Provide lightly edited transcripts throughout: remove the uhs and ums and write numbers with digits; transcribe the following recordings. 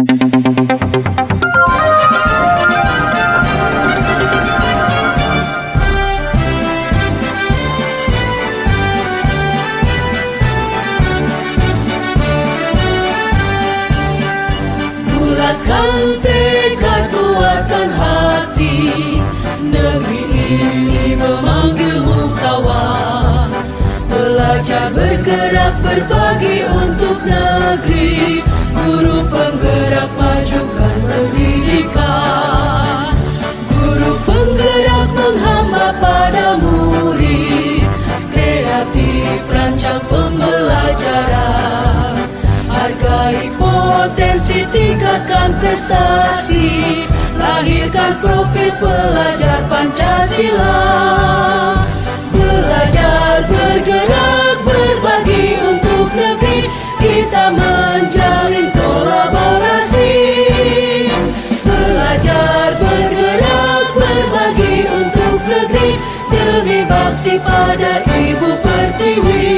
Bulatkan tekad, kuatkan hati, negeri ini memanggilmu kawan. Belajar bergerak berbagi untuk negeri, guru penggerak majukan pendidikan. Guru penggerak menghamba pada murid, kreatif rancang pembelajaran. Hargai potensi, tingkatkan prestasi, lahirkan profil pelajar Pancasila. Belajar bergerak berbagi untuk negeri, kita menjalin kolaborasi. Belajar bergerak berbagi untuk negeri, demi bakti pada Ibu Pertiwi.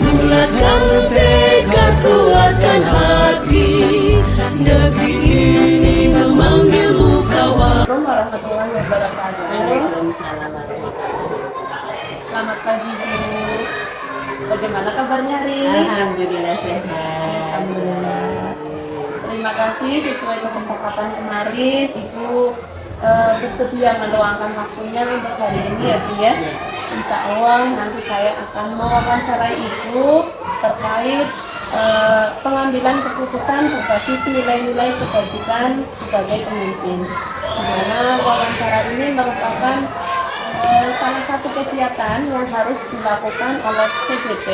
Bulatkan tekad, kuatkan hati, negeri ini memanggilmu kawan. Assalamualaikum warahmatullahi wabarakatuh. Waalaikumsalam. Selamat pagi Bu. Bagaimana kabarnya hari ini? Alhamdulillah sehat. Alhamdulillah. Terima kasih, sesuai kesepakatan kemarin Ibu bersedia meluangkan waktunya untuk hari ini ya Bu ya. Insya Allah nanti saya akan mewawancarai Ibu terkait pengambilan keputusan berbasis nilai-nilai kebajikan sebagai pemimpin. Di mana wawancara ini merupakan salah satu kegiatan yang harus dilakukan oleh CBP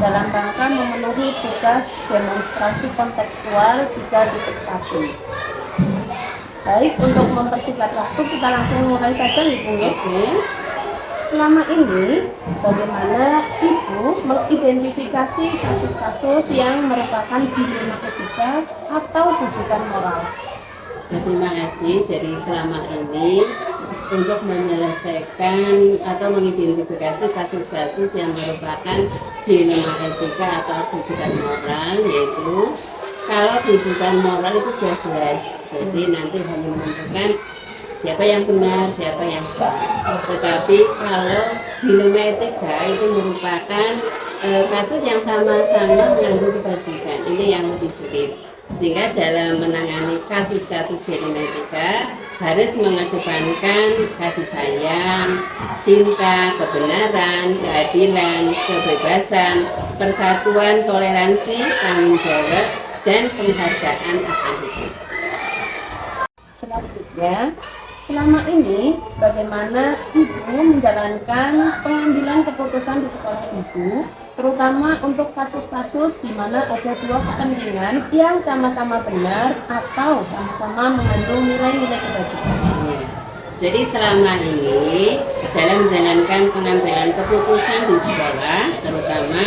dalam rangka memenuhi tugas demonstrasi kontekstual 3.1. Baik, untuk mempersingkat waktu kita langsung mulai saja Ibu ya. Selama ini, bagaimana Ibu mengidentifikasi kasus-kasus yang merupakan dilema etika atau rujukan moral? Terima kasih. Jadi selama ini untuk menyelesaikan atau mengidentifikasi kasus-kasus yang merupakan dilema etika atau rujukan moral, yaitu kalau rujukan moral itu sudah jelas, jadi nanti hanya menentukan siapa yang benar, siapa yang salah. Tetapi kalau dilema etika itu merupakan kasus yang sama-sama mengandung kebajikan. Ini yang lebih sulit. Sehingga dalam menangani kasus-kasus dilema etika harus mengedepankan kasih sayang, cinta, kebenaran, keadilan, kebebasan, persatuan, toleransi, tanggung jawab, dan penghargaan akan hidup. Selanjutnya, selama ini bagaimana Ibu menjalankan pengambilan keputusan di sekolah Ibu, terutama untuk kasus-kasus di mana ada dua kepentingan yang sama-sama benar atau sama-sama mengandung nilai-nilai kebajikan. Jadi selama ini dalam menjalankan pengambilan keputusan di sekolah, terutama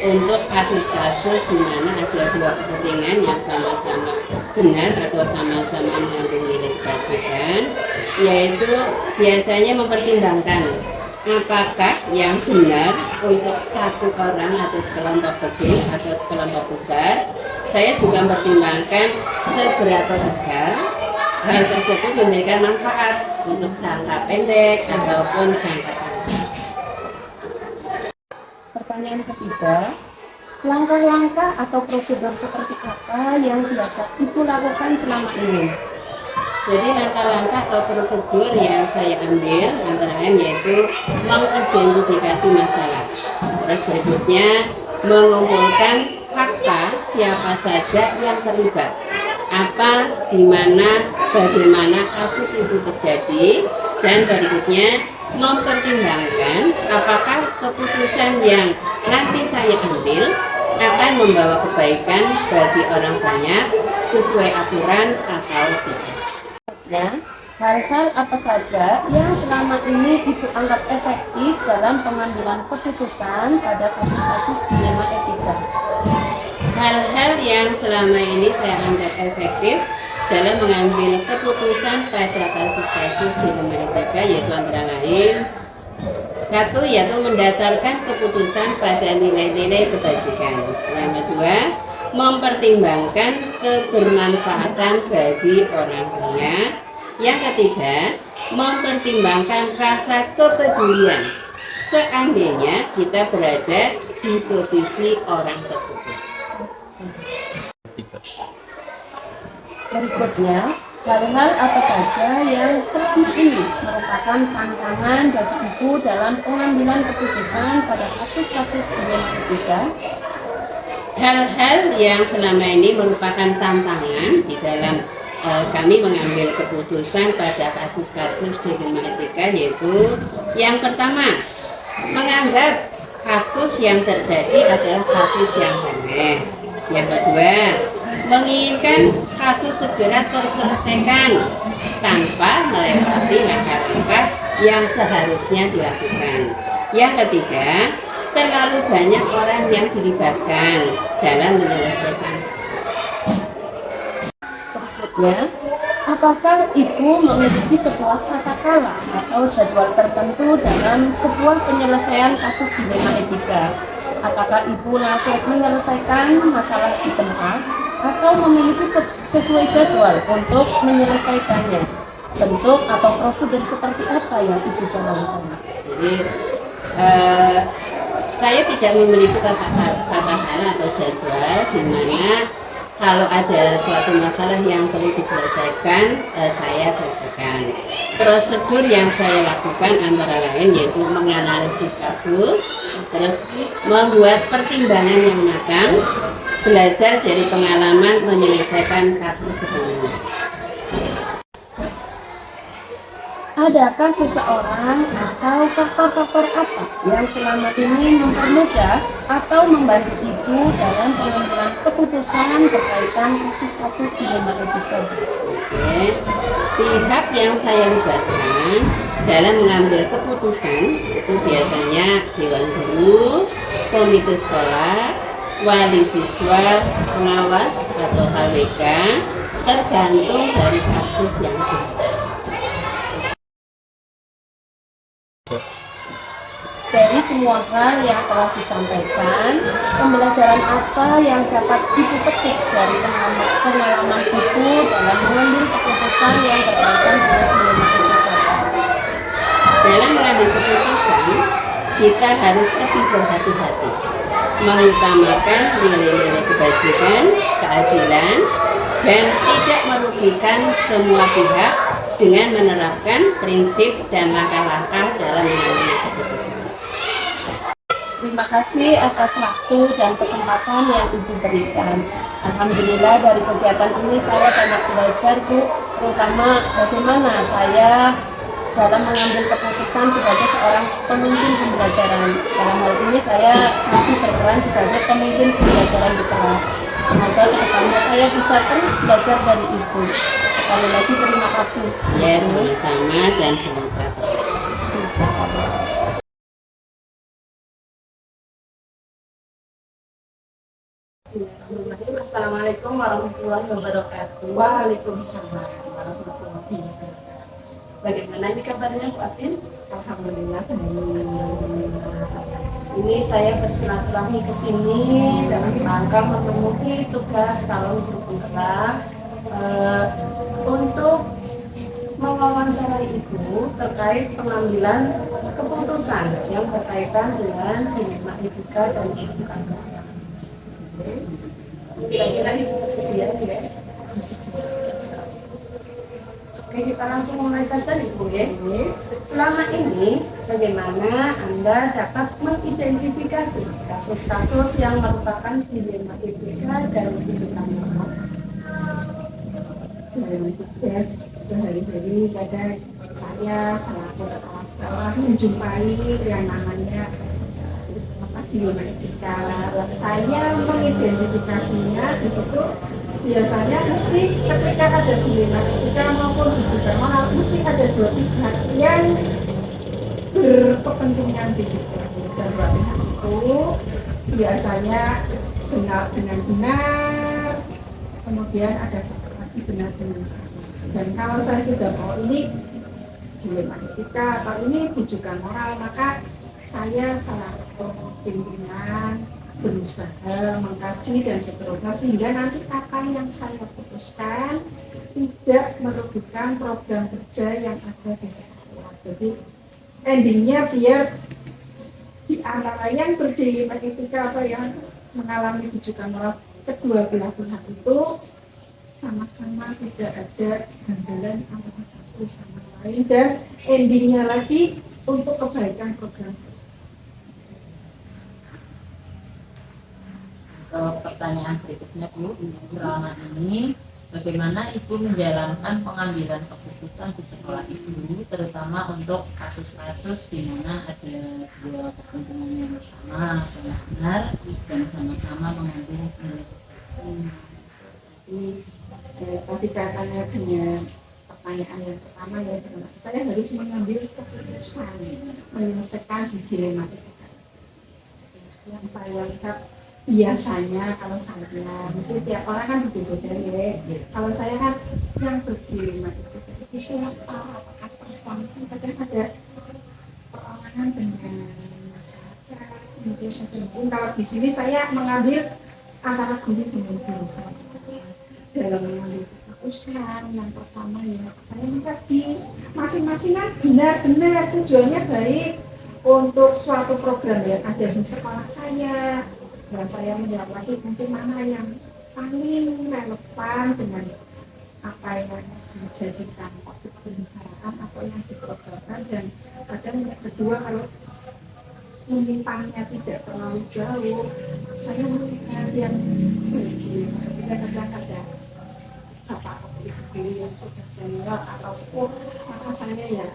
untuk kasus-kasus di mana ada dua kepentingan yang sama-sama benar atau sama-sama mengandung nilai kebajikan, yaitu biasanya mempertimbangkan apakah yang benar untuk satu orang atau sekelompok kecil atau sekelompok besar. Saya juga mempertimbangkan seberapa besar hal tersebut memberikan manfaat untuk jangka pendek ataupun jangka panjang. Pertanyaan ketiga, langkah-langkah atau prosedur seperti apa yang biasa Ibu lakukan selama ini? Jadi langkah-langkah atau prosedur yang saya ambil antara lain yaitu mengidentifikasi masalah. Terus berikutnya mengumpulkan fakta siapa saja yang terlibat, apa, di mana, bagaimana kasus itu terjadi, dan berikutnya mempertimbangkan apakah keputusan yang nanti saya ambil akan membawa kebaikan bagi orang banyak sesuai aturan atau tidak. Hal-hal apa saja yang selama ini Ibu anggap efektif dalam pengambilan keputusan pada kasus-kasus dilema etika? Hal-hal yang selama ini saya anggap efektif dalam mengambil keputusan pada kasus-kasus dilema etika, yaitu antara lain satu, yaitu mendasarkan keputusan pada nilai-nilai kebajikan. Yang kedua, mempertimbangkan kebermanfaatan bagi orang banyak. Yang ketiga, mempertimbangkan rasa kepedulian seandainya kita berada di posisi orang tersebut. Berikutnya, hal-hal apa saja yang selama ini merupakan tantangan bagi Ibu dalam pengambilan keputusan pada kasus-kasus dilema etika? Hal-hal yang selama ini merupakan tantangan di dalam kami mengambil keputusan pada kasus-kasus dilema etika, yaitu yang pertama, menganggap kasus yang terjadi adalah kasus yang remeh. Yang kedua, menginginkan kasus segera terselesaikan tanpa melewati langkah-langkah yang seharusnya dilakukan. Yang ketiga, terlalu banyak orang yang dilibatkan dalam menyelesaikan kasus. Berikutnya, apakah Ibu memiliki sebuah kata-kala atau jadwal tertentu dalam sebuah penyelesaian kasus dilema etika? Apakah Ibu langsung menyelesaikan masalah di tempat atau memiliki sesuai jadwal untuk menyelesaikannya? Bentuk atau prosedur seperti apa yang Ibu jalankan? Jadi saya tidak memiliki kata-kata atau jadwal di mana kalau ada suatu masalah yang perlu diselesaikan, saya selesaikan. Prosedur yang saya lakukan antara lain yaitu menganalisis kasus, terus membuat pertimbangan yang matang, belajar dari pengalaman menyelesaikan kasus sebelumnya. Adakah seseorang atau faktor-faktor apa yang selama ini mempermudah atau membantu Ibu dalam pengambilan keputusan berkaitan kasus-kasus dilema etika? Oke. Pihak yang saya libatkan dalam mengambil keputusan itu biasanya Dewan Guru, komite sekolah, wali siswa, pengawas atau KWK, tergantung dari kasus yang ada. Dari semua hal yang telah disampaikan, pembelajaran apa yang dapat Ibu petik dari pengalaman Ibu dalam mengambil keputusan yang berkaitan dengan dilema etika? Dalam mengambil keputusan, kita harus lebih berhati-hati, mengutamakan nilai-nilai kebajikan, keadilan, dan tidak merugikan semua pihak dengan menerapkan prinsip dan langkah-langkah dalam mengambil keputusan. Terima kasih atas waktu dan kesempatan yang Ibu berikan. Alhamdulillah dari kegiatan ini saya banyak belajar, Bu, terutama bagaimana saya dalam mengambil keputusan sebagai seorang pemimpin pembelajaran. Dalam hal ini saya masih berperan sebagai pemimpin pembelajaran di kelas. Semoga kedepannya saya bisa terus belajar dari Ibu. Sekali lagi terima kasih. Ya, sama-sama dan semoga Insya Allah. Assalamualaikum warahmatullahi wabarakatuh. Waalaikumsalam warahmatullahi wabarakatuh. Bagaimana ini kabarnya Bu Atin? Alhamdulillah. Ini saya bersilaturahmi ke sini dalam rangka memenuhi tugas calon guru penggerak untuk mewawancarai Ibu terkait pengambilan keputusan yang berkaitan dengan dilema etika dan etika. Kira-kira Ibu bersedia ya? Oke, kita langsung mulai saja Ibu ya. Selama ini bagaimana Anda dapat mengidentifikasi kasus-kasus yang merupakan dilema etika dan etika? Tugas sehari-hari pada saya selaku kepala sekolah menjumpai yang namanya dilema etika. Saya mengidentifikasinya di situ biasanya mesti ketika ada dilema etika maupun etika moral mesti ada dua pihak yang berkepentingan di situ. Dan dua pihak itu biasanya benar dengan benar, kemudian ada satu lagi benar-benar salah. Dan kalau saya sudah mau ini dilema etika atau ini rujukan moral, maka saya selaku pimpinan berusaha mengkaji dan seterusnya sehingga nanti apa yang saya putuskan tidak merugikan program kerja yang ada di sekolah. Jadi endingnya biar di antara yang berdilema etika atau yang mengalami rujukan moral kedua belah pihak itu sama-sama tidak ada ganjalan antara satu sama lain dan endingnya lagi untuk kebaikan program. Pertanyaan berikutnya Bu, selama ini bagaimana Ibu menjalankan pengambilan keputusan di sekolah Ibu, terutama untuk kasus-kasus di mana ada dua kepentingan yang sama benar dan sama-sama mengambil nilai. Tadi katanya dengan pertanyaan yang pertama ya, saya harus mengambil keputusan menyelesaikan dilema itu. Yang saya lihat biasanya kalau saya mungkin tiap orang kan berbeda ya. Kalau saya kan yang berdilema itu siapa, apakah persoalan kadang ada perlawanan dengan masyarakat. Mungkin kalau di sini saya mengambil antara guru dengan guru saya dalam mengambil keputusan. Yang pertama ya saya mengkaji masing-masing kan benar-benar tujuannya baik untuk suatu program yang ada di sekolah saya. Dan saya menjawab lagi mungkin mana yang paling relevan dengan apa yang dijadikan topik pembicaraan atau yang diprogramkan. Dan kadang yang kedua kalau menyimpangnya tidak terlalu jauh, saya melihat yang kadang-kadang ada bapak ibu yang sudah senior atau sepuh, maka saya ya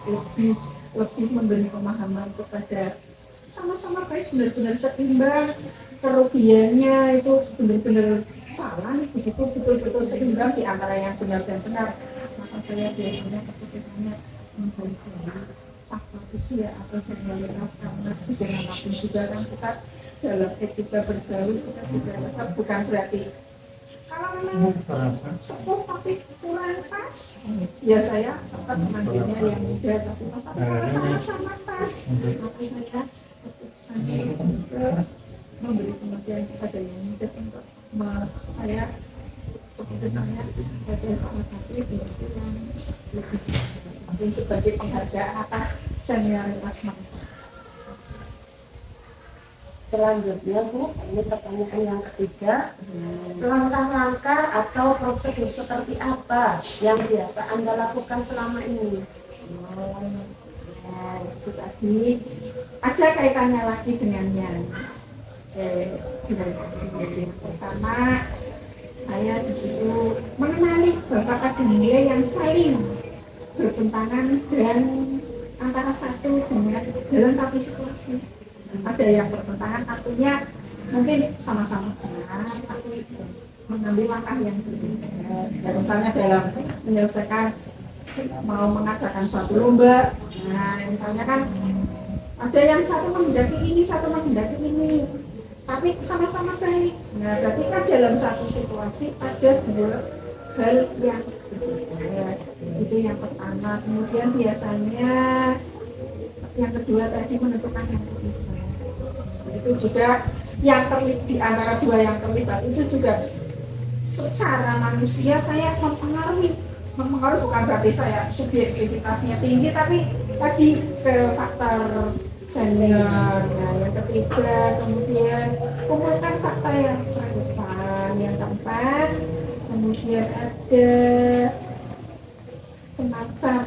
lebih memberi pemahaman kepada sama-sama baik, benar-benar seimbang, kerugiannya itu benar-benar balance, begitu betul-betul seimbang di antara yang benar dan benar. Maka saya biasanya keputusannya memberi faktor usia atau senioritas, karena bagaimanapun juga kan kita dalam etika bergaul kita juga tetap bukan berarti kalau memang sepuh tapi kurang pas, ya saya tetap mengambilnya yang muda, tapi kalau sama-sama pas, maka saya keputusannya juga memberi pengertian kepada yang muda untuk saya keputusannya pada salah satu itu yang lebih mungkin sebagai penghargaan atas senioritas mereka. Selanjutnya Bu, ini pertanyaan yang ketiga, langkah-langkah atau prosedur seperti apa yang biasa Anda lakukan selama ini? Itu tadi ada kaitannya lagi dengan yang pertama, saya disuruh mengenali bapak akademia yang saling bertentangan dan antara satu dengan dalam satu situasi. Ada yang bertentangan, artinya mungkin sama-sama benar, tapi mengambil langkah yang berbeda. Misalnya dalam menyelesaikan mau mengadakan suatu lomba, nah misalnya kan ada yang satu menghendaki ini, satu menghendaki ini, tapi sama-sama baik. Nah berarti kan dalam satu situasi ada dua hal yang berbeda. Itu yang pertama. Kemudian biasanya yang kedua tadi menentukan yang ketiga. Itu juga yang terlibat di antara dua yang terlibat itu juga secara manusia saya mempengaruhi bukan berarti saya subjektivitasnya tinggi, tapi tadi ke faktor senior. Nah yang ketiga kemudian kumpulkan fakta yang relevan. Yang keempat kemudian ada semacam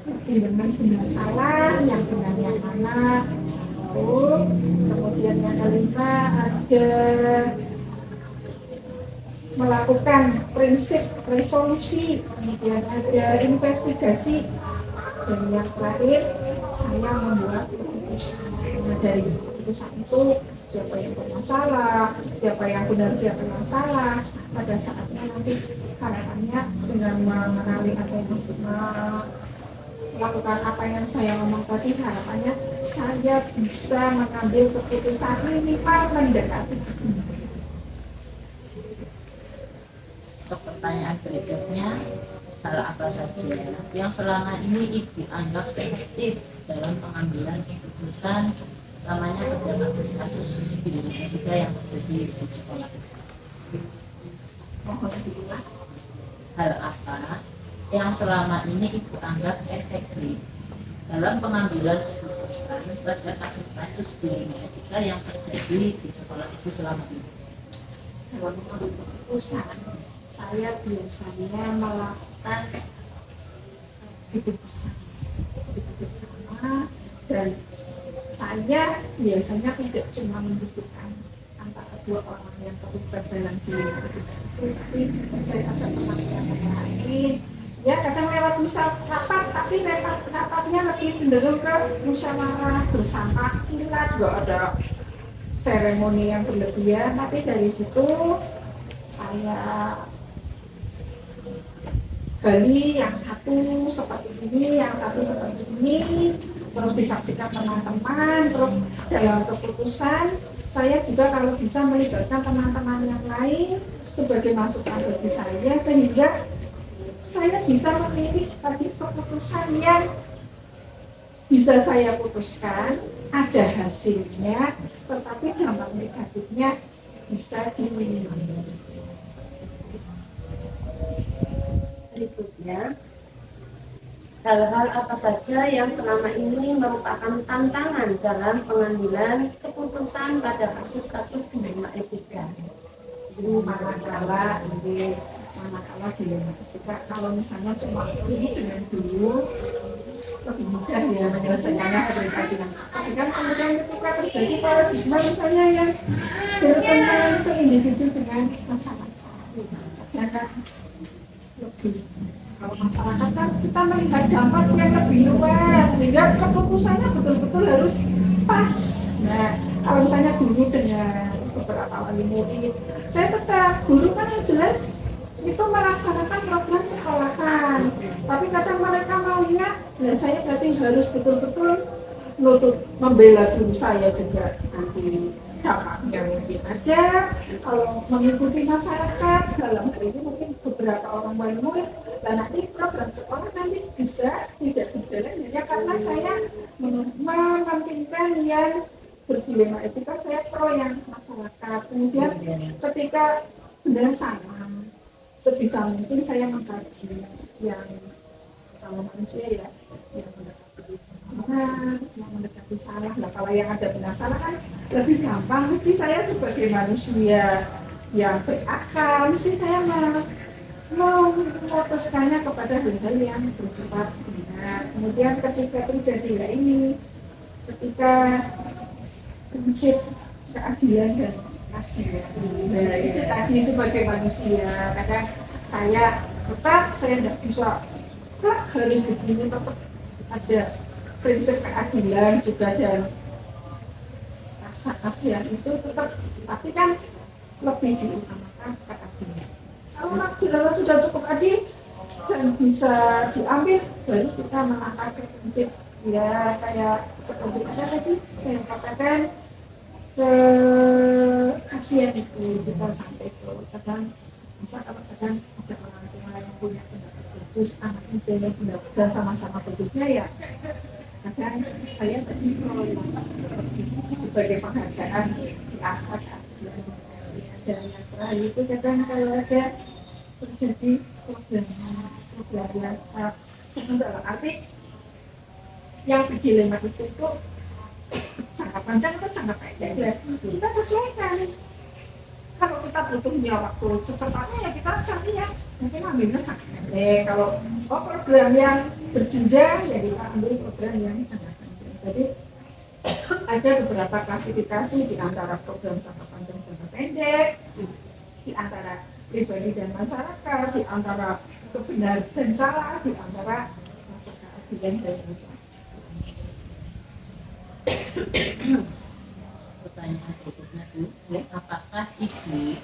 pertimbangan benar salah, yang benar yang mana. Kemudian yang kelima ada melakukan prinsip resolusi, kemudian ada investigasi, dan yang terakhir saya membuat keputusan. Nah, dari keputusan itu siapa yang bermasalah, siapa yang benar, siapa yang salah. Pada saatnya nanti harapannya dengan mengenali apa yang melakukan apa yang saya ngomong tadi, harapannya saya bisa mengambil keputusan minimal mendekati. Untuk pertanyaan berikutnya, apa saja yang selama ini Ibu anggap efektif dalam pengambilan keputusan, utamanya pada kasus-kasus etika yang terjadi di sekolah? Hal apa yang selama ini Ibu anggap efektif dalam pengambilan keputusan pada kasus-kasus etika yang terjadi di sekolah Ibu selama ini? Dalam mengambil keputusan, saya biasanya melakukan duduk bersama, dan saya biasanya tidak cuma membutuhkan antara dua orang yang terlibat dalam dilema etika itu, tapi saya ajak teman-teman yang lain. Ya kadang lewat rapat, tapi rapatnya lebih cenderung ke musyawarah bersama, kilat, nggak ada seremoni yang berlebihan, tapi dari situ saya gali yang satu seperti ini, yang satu seperti ini, terus disaksikan teman-teman, terus dalam keputusan saya juga kalau bisa melibatkan teman-teman yang lain sebagai masukan bagi saya, sehingga saya bisa memilih tadi keputusan yang bisa saya putuskan, ada hasilnya, tetapi dampak negatifnya bisa diminimalisir. Berikutnya, hal-hal apa saja yang selama ini merupakan tantangan dalam pengambilan keputusan pada kasus-kasus dilema etika? Manakala dilema etika, kalau misalnya cuma ini dengan dulu lebih mudah ya menyelesaikannya seperti tadi. Tapi kan kemudian ketika terjadi paradigma misalnya yang berkembang itu individu dengan masyarakat, ya kan lebih, kalau masyarakat kan kita melihat dampak yang lebih luas, sehingga keputusannya betul-betul harus pas. Nah kalau misalnya dulu dengan beberapa wali murid, saya tetap guru kan yang jelas itu melaksanakan program sekolahan, tapi kadang mereka maunya, ya saya berarti harus betul-betul membela guru saya juga, nanti dampaknya mungkin ada. Kalau mengikuti masyarakat dalam hal ini mungkin beberapa orang wali murid, dan nanti program sekolah nanti bisa tidak berjalan hanya karena saya mementingkan yang berdilema etika, saya pro yang masyarakat. Kemudian ketika benar salah, sebisa mungkin saya mengkaji yang kalau manusia ya yang mendekati benar, yang mendekati salah. Nah kalau yang ada benar salah kan lebih gampang. Mesti saya sebagai manusia yang berakal, mesti saya memutuskannya kepada hal-hal yang bersifat benar. Kemudian ketika terjadilah ini, ketika prinsip keadilan dan kasih, nah itu tadi sebagai manusia kadang saya tidak bisa harus begini, tetap ada prinsip keadilan juga dan rasa kasihan itu tetap, tapi kan lebih diutamakan keadilan. Kalau kita sudah cukup adil dan bisa diambil, baru kita melangkah ke prinsip ya kayak seperti tadi saya katakan, kasihan itu kita sampai ke kadang bisa kalau kadang ada orang tua yang punya pendapat bagus, anaknya punya pendapat sama-sama bagusnya, ya kadang saya tadi sebagai penghargaan diangkat kasihan. Dan yang terakhir itu kadang kalau ada terjadi program yang dalam arti yang berdilema itu jangka panjang atau jangka pendek, kita sesuaikan. Kalau kita butuhnya waktu secepatnya ya kita cari ya mungkin ambilnya jangka pendek. Kalau program yang berjenjang ya kita ambil program yang jangka panjang. Jadi ada beberapa klasifikasi di antara program jangka panjang jangka pendek, di antara pribadi dan masyarakat, di antara kebenaran dan salah, di antara rasa keadilan dan masyarakat. Pertanyaan berikutnya Bu, apakah Ibu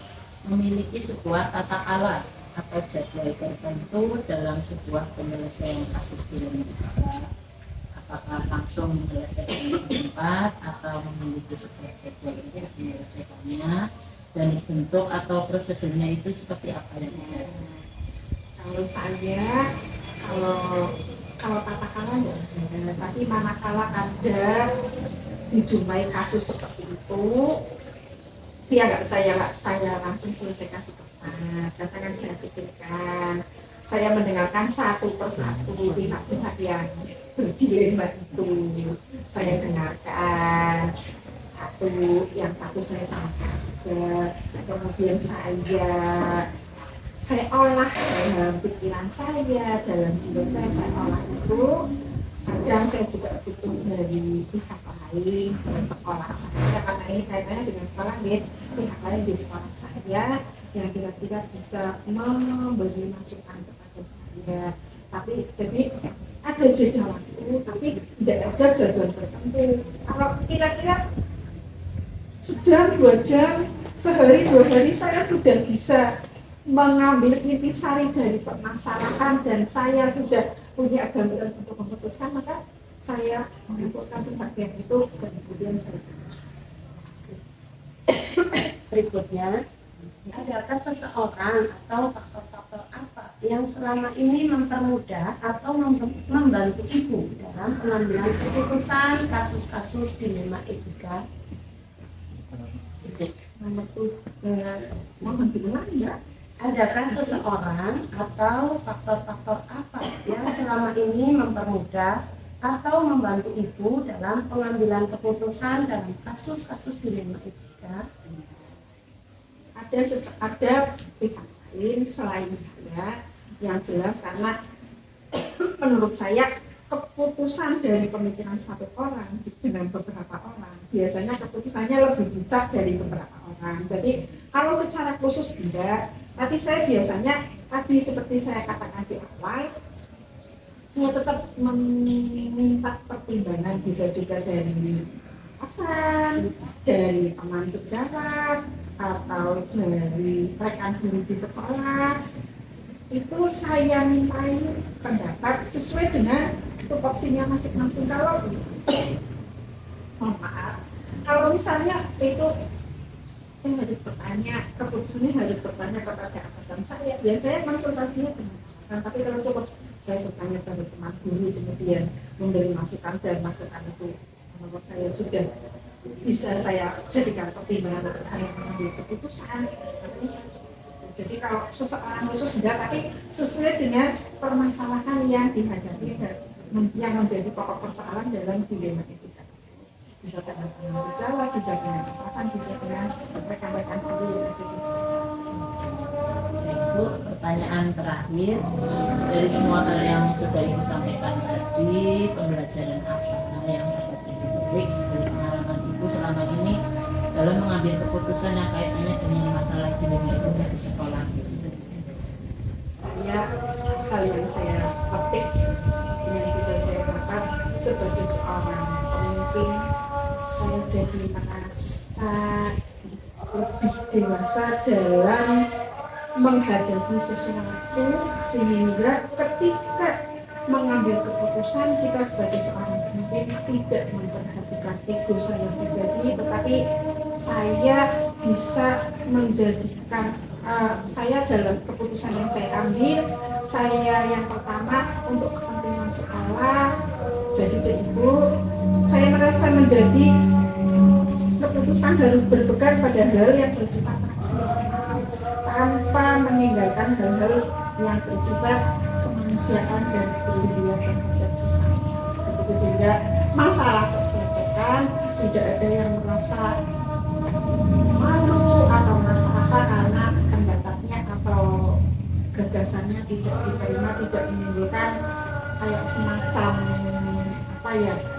memiliki sebuah tata ala atau jadwal tertentu dalam sebuah penyelesaian kasus dilema etika? Apakah langsung menyelesaikan di tempat atau memiliki sebuah jadwal untuk menyelesaikannya, dan bentuk atau prosedurnya itu seperti apa yang dijalankan? Kalau saya kalau katakanlah ya ada, tapi manakala ada dijumpai kasus seperti itu, dia nggak saya langsung selesaikan di tempat. Katakan saya pikirkan, saya mendengarkan satu persatu pihak-pihak yang berdilema itu, saya dengarkan yang satu saya tangkap juga, kemudian saya olah dalam pikiran saya, dalam jiwa saya olah itu. Kadang saya juga butuh dari pihak lain di sekolah saya, karena ini kaitannya dengan sekolah ya, pihak lain di sekolah saya yang kira-kira bisa memberi masukan kepada saya. Tapi jadi ada jeda waktu, tapi tidak ada jadwal tertentu. Kalau kira-kira sejam, 2 jam, sehari, 2 hari saya sudah bisa mengambil intisari dari permasalahan dan saya sudah punya gambaran untuk memutuskan, maka saya memutuskan bagian itu dan kemudian saya Berikutnya, adakah seseorang atau faktor-faktor apa yang selama ini mempermudah atau membantu ibu dalam pengambilan keputusan kasus-kasus dilema etika? Adakah seseorang atau faktor-faktor apa yang selama ini mempermudah atau membantu ibu dalam pengambilan keputusan dalam kasus-kasus dilema etika? Ada pihak lain selain saya yang jelas, karena menurut saya keputusan dari pemikiran satu orang dengan beberapa orang biasanya keputusannya lebih bijak dari beberapa orang. Jadi kalau secara khusus tidak, tapi saya biasanya tadi seperti saya katakan di awal, saya tetap meminta pertimbangan, bisa juga dari atasan, dari teman sejawat, atau dari rekan guru di sekolah. Itu saya mintai pendapat sesuai dengan tupoksinya masing-masing. Kalau mohon maaf, kalau misalnya itu saya harus bertanya, keputusannya harus bertanya kepada atasan saya, ya saya konsultasinya dengan atasan. Tapi kalau cukup saya bertanya pada teman guru, kemudian memberi masukan, dan masukan itu menurut saya sudah bisa saya jadikan pertimbangan untuk saya mengambil keputusan. Jadi kalau seseorang khusus enggak, tapi sesuai dengan permasalahan yang dihadapi dan yang menjadi pokok persoalan dalam dilema etika. Bisa dengan teman sejawat, bisa dengan atasan, bisa dengan rekan-rekan guru yang ada di sekolah. Ibu, pertanyaan terakhir, dari semua hal yang sudah Ibu sampaikan tadi, pembelajaran apa yang dapat Ibu petik dari pengalaman Ibu selama ini dalam mengambil keputusan yang kaitannya dengan masalah dilema etika di sekolah? Hal yang saya petik, yang bisa saya dapat sebagai seorang pemimpin, saya jadi merasa lebih dewasa dalam menghadapi sesuatu, sehingga ketika mengambil keputusan kita sebagai seorang pemimpin tidak memperhatikan ego saya pribadi, tetapi saya bisa menjadikan saya dalam keputusan yang saya ambil, saya yang pertama untuk kepentingan sekolah. Jadi dari ibu, saya merasa menjadi keputusan harus berpegang pada hal yang bersifat maksimal tanpa meninggalkan hal-hal yang bersifat kemanusiaan dan kepedulian terhadap sesama. Begitu, sehingga masalah terselesaikan, tidak ada yang merasa malu atau merasa apa karena pendapatnya atau gagasannya tidak diterima, tidak menimbulkan kayak semacam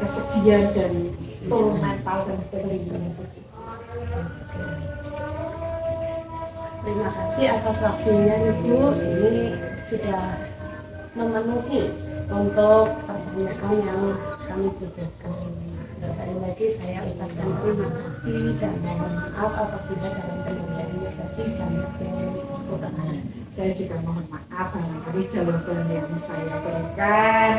kesedihan dan turun mental dan sebagainya. Terima kasih atas waktunya Ibu. Ini sudah memenuhi untuk pertanyaan yang kami butuhkan. Sekali lagi saya ucapkan terima kasih dan mohon maaf apabila dalam penyampaiannya tadi banyak yang kurang. Saya juga mohon maaf barangkali jawaban yang saya berikan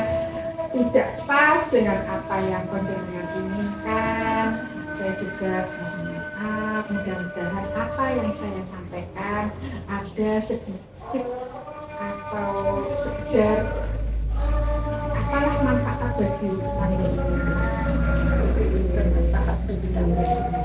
tidak pas dengan apa yang konjenengan inginkan. Saya juga mohon maaf, mudah-mudahan apa yang saya sampaikan ada sedikit atau sekedar malah manfaat bagi lanjut bermanfaat bagi lanjut.